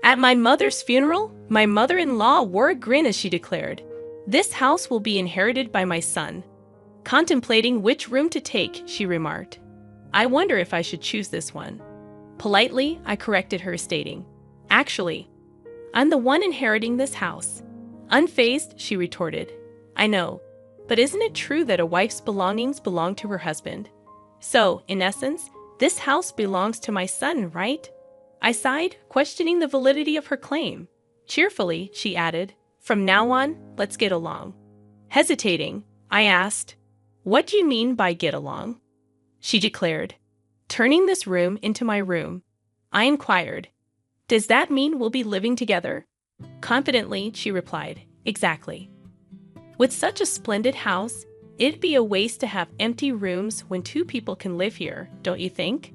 At my mother's funeral, my mother-in-law wore a grin as she declared, "This house will be inherited by my son." Contemplating which room to take, she remarked, "I wonder if I should choose this one." Politely, I corrected her, stating, "Actually, I'm the one inheriting this house." Unfazed, she retorted, "I know, but isn't it true that a wife's belongings belong to her husband? So, in essence, this house belongs to my son, right?" I sighed, questioning the validity of her claim. Cheerfully, she added, "From now on, let's get along." Hesitating, I asked, "What do you mean by get along?" She declared, "Turning this room into my room." I inquired, "Does that mean we'll be living together?" Confidently, she replied, "Exactly." With such a splendid house, it'd be a waste to have empty rooms when two people can live here, don't you think?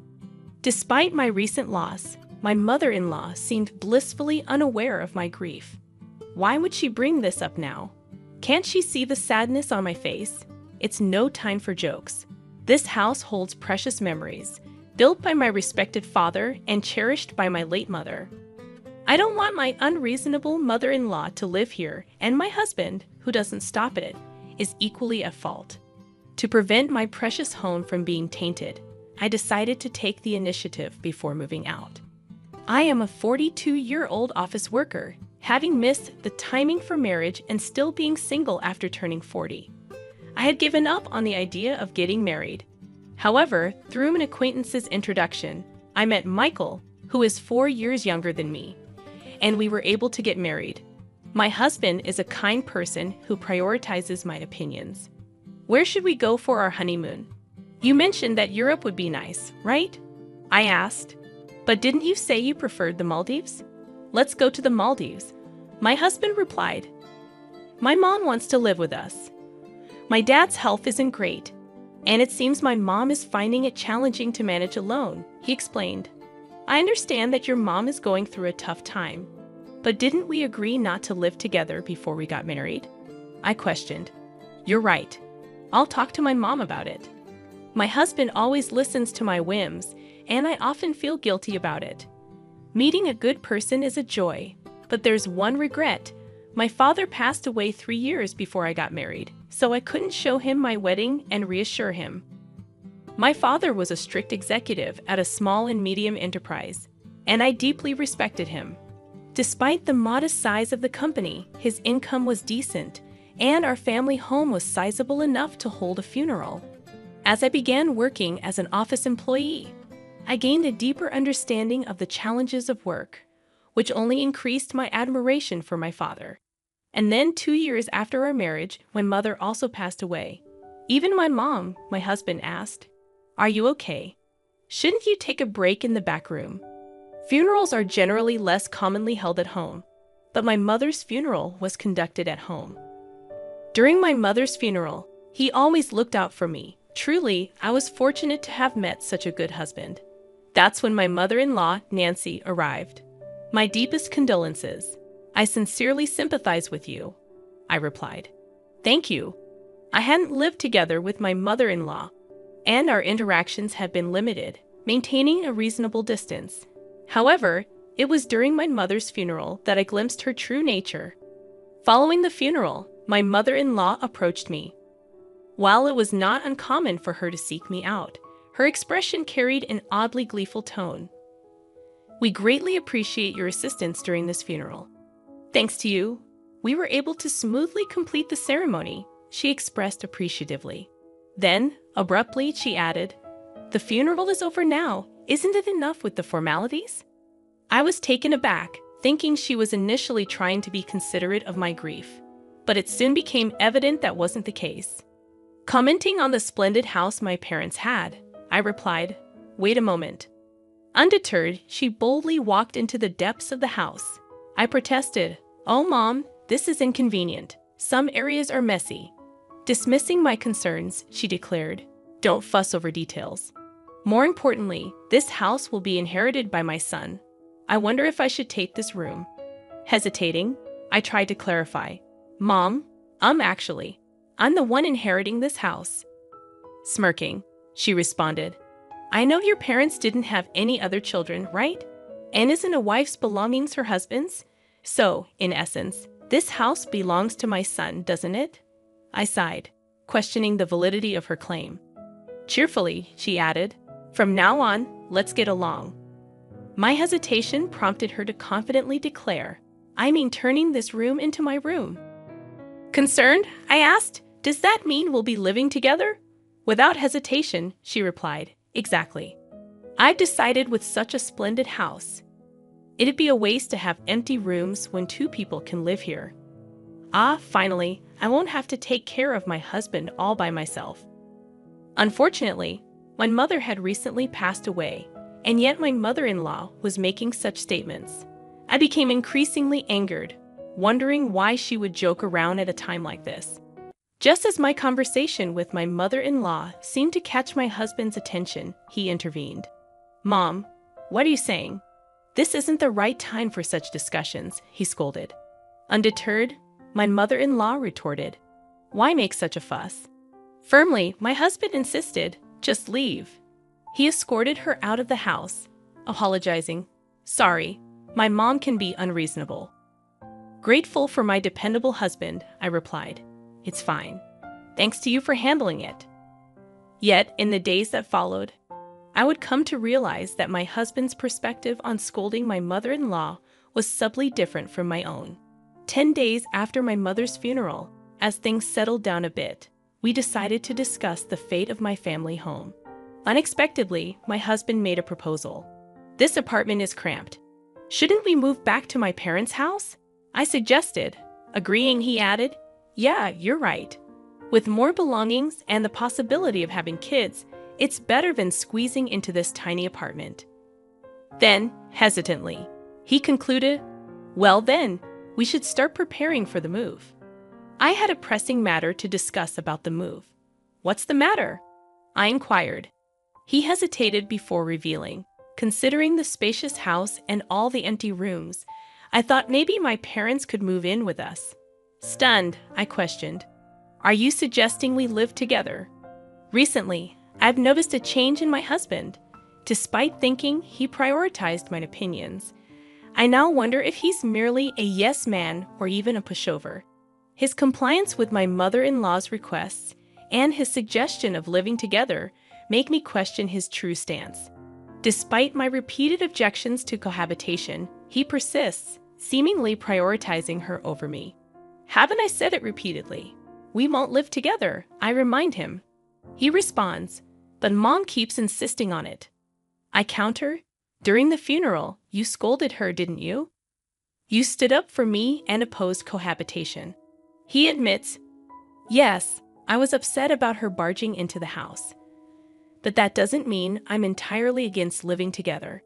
Despite my recent loss, my mother-in-law seemed blissfully unaware of my grief. Why would she bring this up now? Can't she see the sadness on my face? It's no time for jokes. This house holds precious memories, built by my respected father and cherished by my late mother. I don't want my unreasonable mother-in-law to live here, and my husband, who doesn't stop at it, is equally at fault. To prevent my precious home from being tainted, I decided to take the initiative before moving out. I am a 42-year-old office worker, having missed the timing for marriage and still being single after turning 40. I had given up on the idea of getting married. However, through an acquaintance's introduction, I met Michael, who is 4 years younger than me, and we were able to get married. My husband is a kind person who prioritizes my opinions. "Where should we go for our honeymoon? You mentioned that Europe would be nice, right?" I asked. "But didn't you say you preferred the Maldives?" "Let's go to the Maldives," my husband replied. "My mom wants to live with us. My dad's health isn't great, and it seems my mom is finding it challenging to manage alone," he explained. "I understand that your mom is going through a tough time, but didn't we agree not to live together before we got married?" I questioned. "You're right. I'll talk to my mom about it. My husband always listens to my whims, and I often feel guilty about it. Meeting a good person is a joy, but there's one regret. My father passed away 3 years before I got married, so I couldn't show him my wedding and reassure him. My father was a strict executive at a small and medium enterprise, and I deeply respected him. Despite the modest size of the company, his income was decent, and our family home was sizable enough to hold a funeral. As I began working as an office employee, I gained a deeper understanding of the challenges of work, which only increased my admiration for my father. And then 2 years after our marriage, my mother also passed away. Even my mom, my husband asked, "Are you okay? Shouldn't you take a break in the back room?" Funerals are generally less commonly held at home, but my mother's funeral was conducted at home. During my mother's funeral, he always looked out for me. Truly, I was fortunate to have met such a good husband. That's when my mother-in-law, Nancy, arrived. "My deepest condolences. I sincerely sympathize with you," I replied. "Thank you." I hadn't lived together with my mother-in-law, and our interactions had been limited, maintaining a reasonable distance. However, it was during my mother's funeral that I glimpsed her true nature. Following the funeral, my mother-in-law approached me. While it was not uncommon for her to seek me out, her expression carried an oddly gleeful tone. "We greatly appreciate your assistance during this funeral. Thanks to you, we were able to smoothly complete the ceremony," she expressed appreciatively. Then, abruptly, she added, "The funeral is over now. Isn't it enough with the formalities?" I was taken aback, thinking she was initially trying to be considerate of my grief, but it soon became evident that wasn't the case. Commenting on the splendid house my parents had, I replied, "Wait a moment." Undeterred, she boldly walked into the depths of the house. I protested, "Oh, Mom, this is inconvenient. Some areas are messy." Dismissing my concerns, she declared, "Don't fuss over details. More importantly, this house will be inherited by my son. I wonder if I should take this room." Hesitating, I tried to clarify, "Mom, actually, I'm the one inheriting this house." Smirking, she responded, "I know your parents didn't have any other children, right? And isn't a wife's belongings her husband's? So, in essence, this house belongs to my son, doesn't it? I sighed, questioning the validity of her claim. Cheerfully, she added, "From now on, let's get along." My hesitation prompted her to confidently declare, "I mean turning this room into my room." Concerned, I asked, "Does that mean we'll be living together?" Without hesitation, she replied, "Exactly. I've decided with such a splendid house, it'd be a waste to have empty rooms when two people can live here. Finally, I won't have to take care of my husband all by myself." Unfortunately, my mother had recently passed away, and yet my mother-in-law was making such statements. I became increasingly angered, wondering why she would joke around at a time like this. Just as my conversation with my mother-in-law seemed to catch my husband's attention, he intervened. "Mom, what are you saying? This isn't the right time for such discussions," he scolded. Undeterred, my mother-in-law retorted, "Why make such a fuss?" Firmly, my husband insisted, "Just leave." He escorted her out of the house, apologizing, "Sorry, my mom can be unreasonable." Grateful for my dependable husband, I replied, "It's fine. Thanks to you for handling it." Yet, in the days that followed, I would come to realize that my husband's perspective on scolding my mother-in-law was subtly different from my own. 10 days after my mother's funeral, as things settled down a bit, we decided to discuss the fate of my family home. Unexpectedly, my husband made a proposal. "This apartment is cramped. Shouldn't we move back to my parents' house?" I suggested. Agreeing, he added, "Yeah, you're right. With more belongings and the possibility of having kids, it's better than squeezing into this tiny apartment." Then, hesitantly, he concluded, "Well then, we should start preparing for the move." I had a pressing matter to discuss about the move. "What's the matter?" I inquired. He hesitated before revealing. Considering the spacious house and all the empty rooms, I thought maybe my parents could move in with us. Stunned, I questioned, "Are you suggesting we live together?" Recently, I've noticed a change in my husband. Despite thinking he prioritized my opinions, I now wonder if he's merely a yes man or even a pushover. His compliance with my mother-in-law's requests and his suggestion of living together make me question his true stance. Despite my repeated objections to cohabitation, he persists, seemingly prioritizing her over me. "Haven't I said it repeatedly? We won't live together," I remind him. He responds, "But Mom keeps insisting on it." I counter, "During the funeral, you scolded her, didn't you? You stood up for me and opposed cohabitation." He admits, "Yes, I was upset about her barging into the house. But that doesn't mean I'm entirely against living together.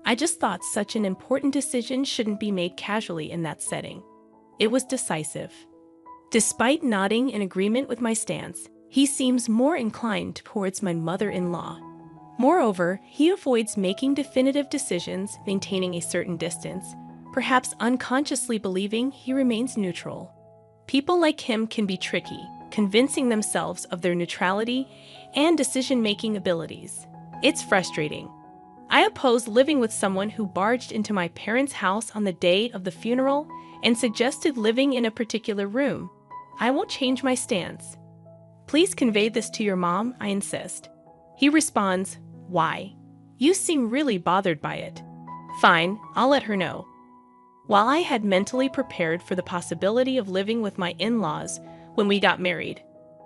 I just thought such an important decision shouldn't be made casually in that setting." It was decisive. Despite nodding in agreement with my stance, he seems more inclined towards my mother-in-law. Moreover, he avoids making definitive decisions, maintaining a certain distance, perhaps unconsciously believing he remains neutral. People like him can be tricky, convincing themselves of their neutrality and decision-making abilities. It's frustrating. I oppose living with someone who barged into my parents' house on the day of the funeral and suggested living in a particular room. I won't change my stance. "Please convey this to your mom," I insist. He responds, "Why? You seem really bothered by it." "Fine, I'll let her know." While I had mentally prepared for the possibility of living with my in-laws when we got married,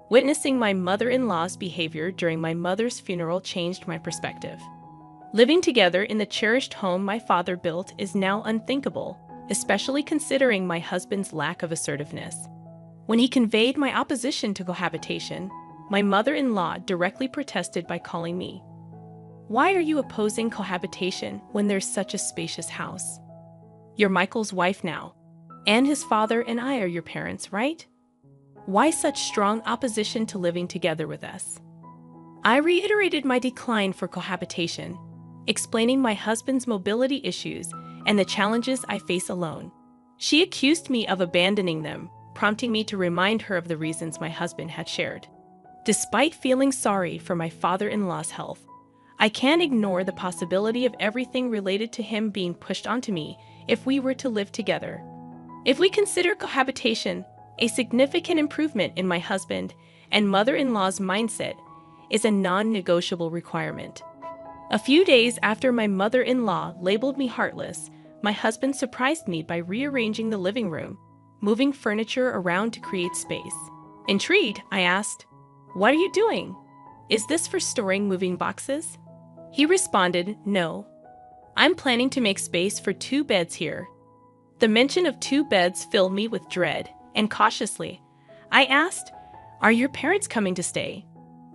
witnessing my mother-in-law's behavior during my mother's funeral changed my perspective. Living together in the cherished home my father built is now unthinkable, especially considering my husband's lack of assertiveness. When he conveyed my opposition to cohabitation, my mother-in-law directly protested by calling me. "Why are you opposing cohabitation when there's such a spacious house? You're Michael's wife now, and his father and I are your parents, right? Why such strong opposition to living together with us?" I reiterated my decline for cohabitation, explaining my husband's mobility issues and the challenges I face alone. She accused me of abandoning them, prompting me to remind her of the reasons my husband had shared. Despite feeling sorry for my father-in-law's health, I can't ignore the possibility of everything related to him being pushed onto me if we were to live together. If we consider cohabitation a significant improvement in my husband and mother-in-law's mindset is a non-negotiable requirement. A few days after my mother-in-law labeled me heartless, my husband surprised me by rearranging the living room, moving furniture around to create space. Intrigued, I asked, "What are you doing? Is this for storing moving boxes?" He responded, "No. I'm planning to make space for 2 beds here." The mention of 2 beds filled me with dread, and cautiously, I asked, "Are your parents coming to stay?"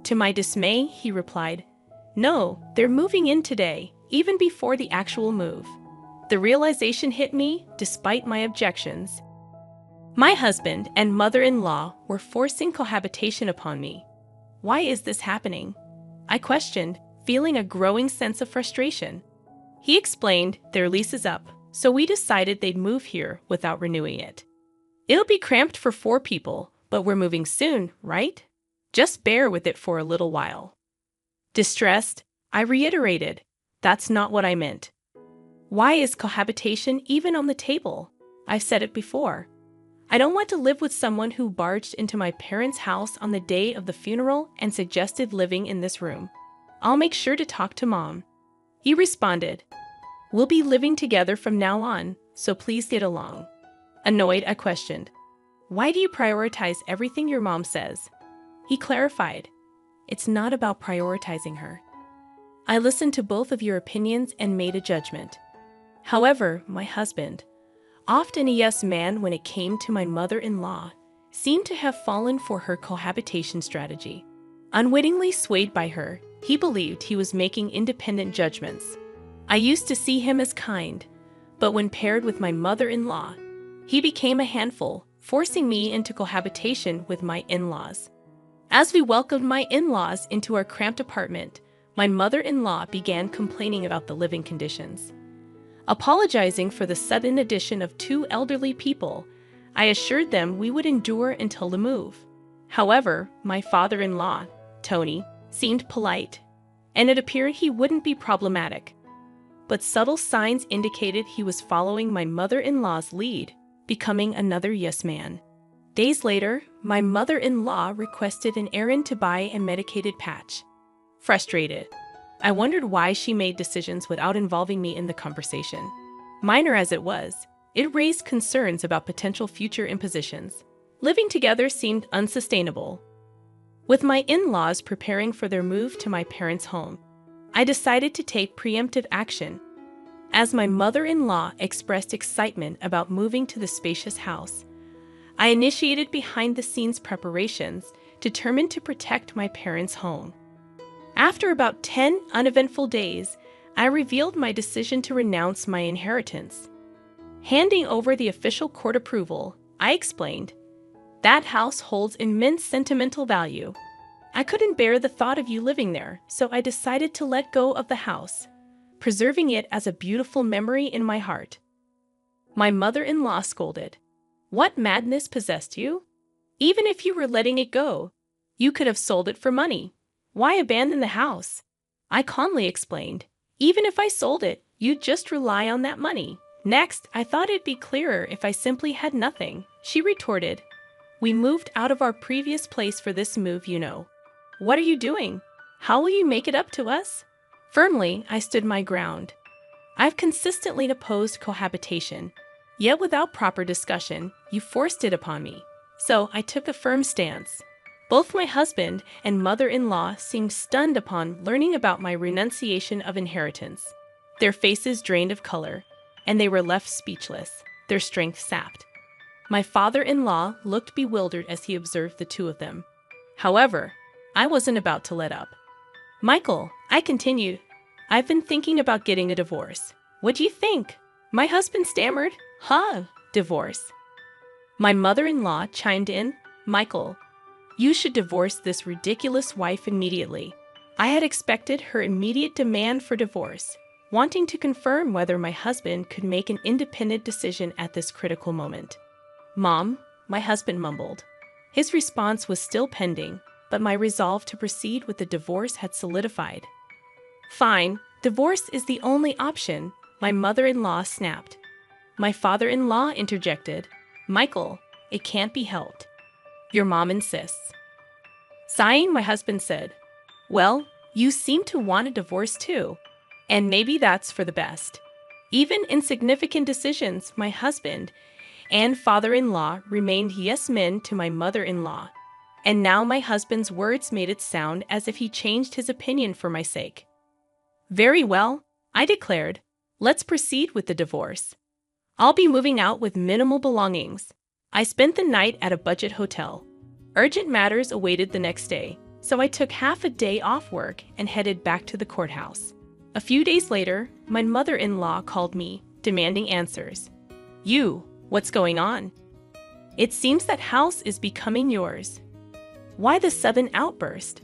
To my dismay, he replied, "No, they're moving in today, even before the actual move." The realization hit me despite my objections. My husband and mother-in-law were forcing cohabitation upon me. Why is this happening? I questioned, feeling a growing sense of frustration. He explained their lease is up, so we decided they'd move here without renewing it. It'll be cramped for 4 people, but we're moving soon, right? Just bear with it for a little while. Distressed, I reiterated, "That's not what I meant." Why is cohabitation even on the table? I've said it before. I don't want to live with someone who barged into my parents' house on the day of the funeral and suggested living in this room. I'll make sure to talk to Mom. He responded, "We'll be living together from now on, so please get along." Annoyed, I questioned, "Why do you prioritize everything your mom says?" He clarified, "It's not about prioritizing her. I listened to both of your opinions and made a judgment." However, my husband, often a yes man when it came to my mother-in-law, seemed to have fallen for her cohabitation strategy. Unwittingly swayed by her, he believed he was making independent judgments. I used to see him as kind, but when paired with my mother-in-law, he became a handful, forcing me into cohabitation with my in-laws. As we welcomed my in-laws into our cramped apartment, my mother-in-law began complaining about the living conditions. Apologizing for the sudden addition of 2 elderly people, I assured them we would endure until the move. However, my father-in-law, Tony, seemed polite, and it appeared he wouldn't be problematic. But subtle signs indicated he was following my mother-in-law's lead, becoming another yes man. Days later, my mother-in-law requested an errand to buy a medicated patch. Frustrated, I wondered why she made decisions without involving me in the conversation. Minor as it was, it raised concerns about potential future impositions. Living together seemed unsustainable. With my in-laws preparing for their move to my parents' home, I decided to take preemptive action. As my mother-in-law expressed excitement about moving to the spacious house, I initiated behind-the-scenes preparations determined to protect my parents' home. After about 10 uneventful days, I revealed my decision to renounce my inheritance. Handing over the official court approval, I explained, "That house holds immense sentimental value. I couldn't bear the thought of you living there, so I decided to let go of the house, preserving it as a beautiful memory in my heart." My mother-in-law scolded, "What madness possessed you? Even if you were letting it go, you could have sold it for money. Why abandon the house?" I calmly explained, "Even if I sold it, you'd just rely on that money. Next, I thought it'd be clearer if I simply had nothing." She retorted, "We moved out of our previous place for this move, you know. What are you doing? How will you make it up to us?" Firmly, I stood my ground. I've consistently opposed cohabitation, yet without proper discussion, you forced it upon me. So I took a firm stance. Both my husband and mother-in-law seemed stunned upon learning about my renunciation of inheritance. Their faces drained of color, and they were left speechless, their strength sapped. My father-in-law looked bewildered as he observed the 2 of them. However, I wasn't about to let up. "Michael," I continued, "I've been thinking about getting a divorce. What do you think?" My husband stammered, "Divorce?" My mother-in-law chimed in, "Michael, you should divorce this ridiculous wife immediately." I had expected her immediate demand for divorce, wanting to confirm whether my husband could make an independent decision at this critical moment. "Mom," my husband mumbled. His response was still pending, but my resolve to proceed with the divorce had solidified. Fine, divorce is the only option, my mother-in-law snapped. My father-in-law interjected, Michael, it can't be helped. Your mom insists. Sighing, my husband said, well, you seem to want a divorce too, and maybe that's for the best. Even in significant decisions, my husband and father-in-law remained yes men to my mother-in-law, and now my husband's words made it sound as if he changed his opinion for my sake. Very well, I declared, let's proceed with the divorce. I'll be moving out with minimal belongings. I spent the night at a budget hotel. Urgent matters awaited the next day, so I took half a day off work and headed back to the courthouse. A few days later, my mother-in-law called me, demanding answers. What's going on? It seems that house is becoming yours. Why the sudden outburst?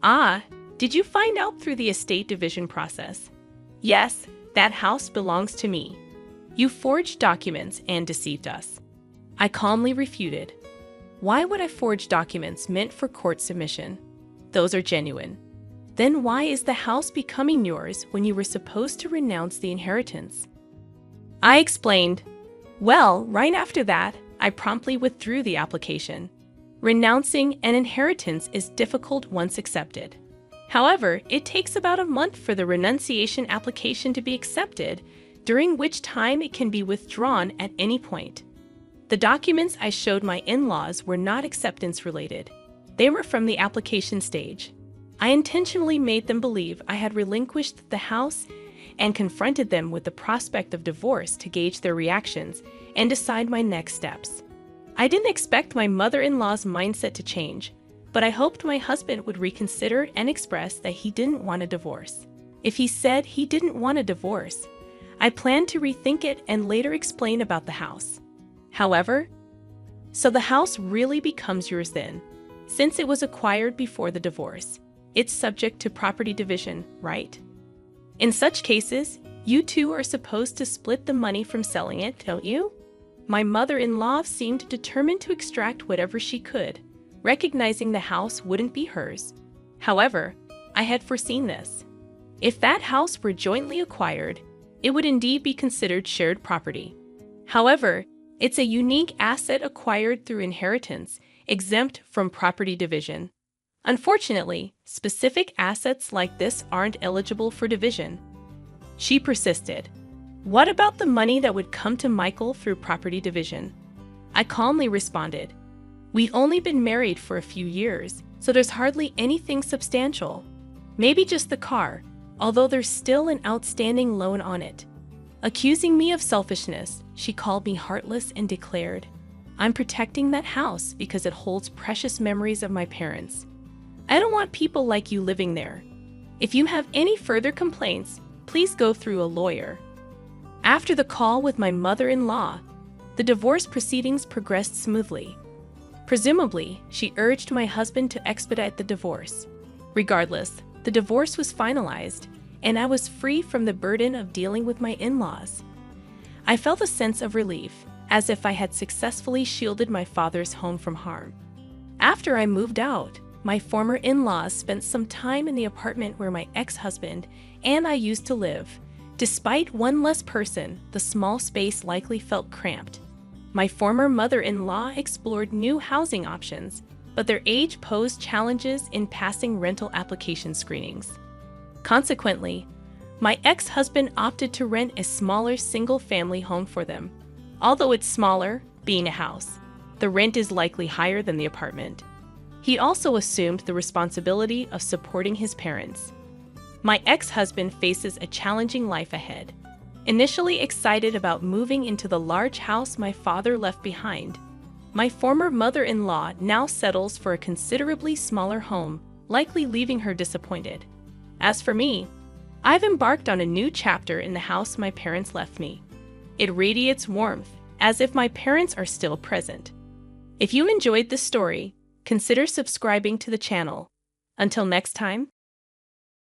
Did you find out through the estate division process? Yes, that house belongs to me. You forged documents and deceived us. I calmly refuted. Why would I forge documents meant for court submission? Those are genuine. Then why is the house becoming yours when you were supposed to renounce the inheritance? I explained. Well, right after that, I promptly withdrew the application. Renouncing an inheritance is difficult once accepted. However, it takes about a month for the renunciation application to be accepted, during which time it can be withdrawn at any point. The documents I showed my in-laws were not acceptance-related. They were from the application stage. I intentionally made them believe I had relinquished the house and confronted them with the prospect of divorce to gauge their reactions and decide my next steps. I didn't expect my mother-in-law's mindset to change, but I hoped my husband would reconsider and express that he didn't want a divorce. If he said he didn't want a divorce, I planned to rethink it and later explain about the house. However, so the house really becomes yours then, since it was acquired before the divorce. It's subject to property division, right? In such cases, you two are supposed to split the money from selling it, don't you? My mother-in-law seemed determined to extract whatever she could, recognizing the house wouldn't be hers. However, I had foreseen this. If that house were jointly acquired, it would indeed be considered shared property. However, it's a unique asset acquired through inheritance, exempt from property division. Unfortunately, specific assets like this aren't eligible for division. She persisted. What about the money that would come to Michael through property division? I calmly responded. We'd only been married for a few years, so there's hardly anything substantial. Maybe just the car, although there's still an outstanding loan on it. Accusing me of selfishness, she called me heartless and declared, I'm protecting that house because it holds precious memories of my parents. I don't want people like you living there. If you have any further complaints, please go through a lawyer. After the call with my mother-in-law, the divorce proceedings progressed smoothly. Presumably, she urged my husband to expedite the divorce. Regardless, the divorce was finalized, and I was free from the burden of dealing with my in-laws. I felt a sense of relief, as if I had successfully shielded my father's home from harm. After I moved out, my former in-laws spent some time in the apartment where my ex-husband and I used to live. Despite one less person, the small space likely felt cramped. My former mother-in-law explored new housing options, but their age posed challenges in passing rental application screenings. Consequently, my ex-husband opted to rent a smaller single-family home for them. Although it's smaller, being a house, the rent is likely higher than the apartment. He also assumed the responsibility of supporting his parents. My ex-husband faces a challenging life ahead. Initially excited about moving into the large house my father left behind, my former mother-in-law now settles for a considerably smaller home, likely leaving her disappointed. As for me, I've embarked on a new chapter in the house my parents left me. It radiates warmth, as if my parents are still present. If you enjoyed this story, consider subscribing to the channel. Until next time,